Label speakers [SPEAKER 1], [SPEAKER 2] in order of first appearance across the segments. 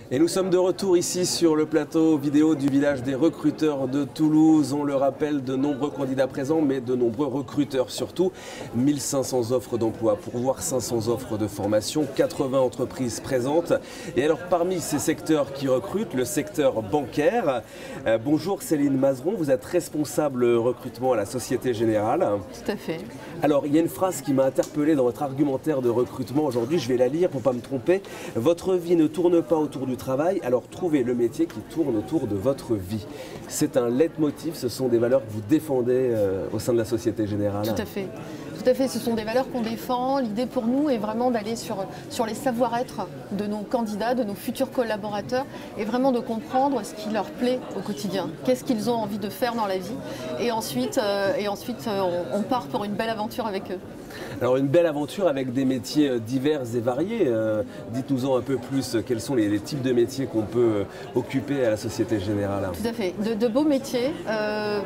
[SPEAKER 1] Et nous sommes de retour ici sur le plateau vidéo du village des recruteurs de Toulouse. On le rappelle, de nombreux candidats présents, mais de nombreux recruteurs surtout. 1500 offres d'emploi pour voir 500 offres de formation, 80 entreprises présentes. Et alors parmi ces secteurs qui recrutent, le secteur bancaire. Bonjour Céline Mazeron, vous êtes responsable recrutement à la Société Générale.
[SPEAKER 2] Tout à fait.
[SPEAKER 1] Alors il y a une phrase qui m'a interpellé dans votre argumentaire de recrutement aujourd'hui, je vais la lire pour ne pas me tromper. Votre vie ne tourne pas autour du travail, alors trouvez le métier qui tourne autour de votre vie. C'est un leitmotiv, ce sont des valeurs que vous défendez au sein de la Société Générale.
[SPEAKER 2] Tout à fait. Tout à fait, ce sont des valeurs qu'on défend. L'idée pour nous est vraiment d'aller sur les savoir-être de nos candidats, de nos futurs collaborateurs et vraiment de comprendre ce qui leur plaît au quotidien. Qu'est-ce qu'ils ont envie de faire dans la vie et ensuite on part pour une belle aventure avec eux.
[SPEAKER 1] Alors une belle aventure avec des métiers divers et variés. Dites-nous-en un peu plus, quels sont les types de métiers qu'on peut occuper à la Société Générale?
[SPEAKER 2] Tout à fait, de beaux métiers.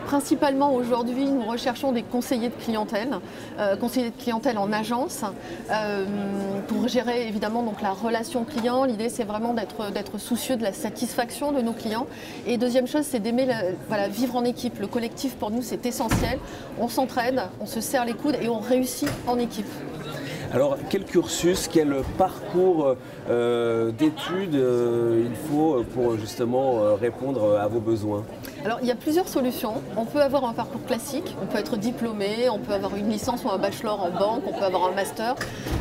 [SPEAKER 2] Principalement aujourd'hui, nous recherchons des conseillers de clientèle en agence, pour gérer évidemment donc, la relation client. L'idée c'est vraiment d'être soucieux de la satisfaction de nos clients. Et deuxième chose, c'est d'aimer vivre en équipe. Le collectif pour nous c'est essentiel. On s'entraide, on se serre les coudes et on réussit en équipe.
[SPEAKER 1] Alors, quel cursus, quel parcours d'études il faut pour justement répondre à vos besoins?
[SPEAKER 2] Alors, il y a plusieurs solutions. On peut avoir un parcours classique, on peut être diplômé, on peut avoir une licence ou un bachelor en banque, on peut avoir un master.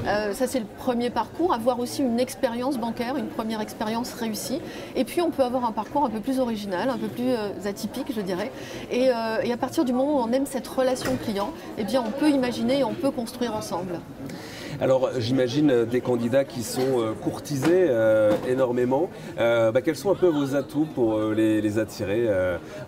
[SPEAKER 2] Ça, c'est le premier parcours. Avoir aussi une expérience bancaire, une première expérience réussie. Et puis, on peut avoir un parcours un peu plus original, un peu plus atypique, je dirais. Et à partir du moment où on aime cette relation client, eh bien, on peut imaginer et on peut construire ensemble.
[SPEAKER 1] Alors j'imagine des candidats qui sont courtisés énormément. Quels sont un peu vos atouts pour les attirer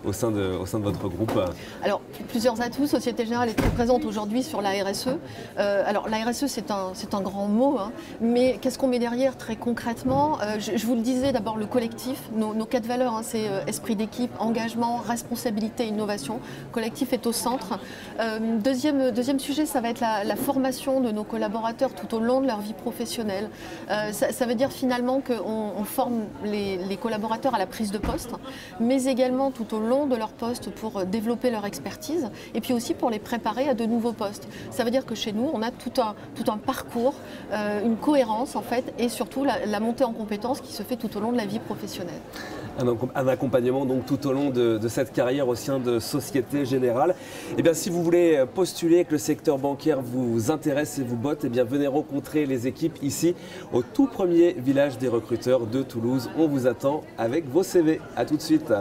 [SPEAKER 1] au sein de votre groupe?
[SPEAKER 2] Alors plusieurs atouts. Société Générale est très présente aujourd'hui sur la RSE. Alors la RSE c'est un grand mot, hein, mais qu'est-ce qu'on met derrière très concrètement? Je vous le disais, d'abord le collectif, nos 4 valeurs, hein, c'est esprit d'équipe, engagement, responsabilité, innovation. Le collectif est au centre. Deuxième sujet, ça va être la formation de nos collaborateurs tout au long de leur vie professionnelle. Ça veut dire finalement qu'on forme les collaborateurs à la prise de poste, mais également tout au long de leur poste pour développer leur expertise et puis aussi pour les préparer à de nouveaux postes. Ça veut dire que chez nous, on a tout un parcours, une cohérence en fait et surtout la montée en compétences qui se fait tout au long de la vie professionnelle.
[SPEAKER 1] Un accompagnement donc tout au long de cette carrière au sein de Société Générale. Et bien si vous voulez postuler, que le secteur bancaire vous intéresse et vous botte, et bien venez rencontrer les équipes ici au tout premier village des recruteurs de Toulouse. On vous attend avec vos CV. À tout de suite.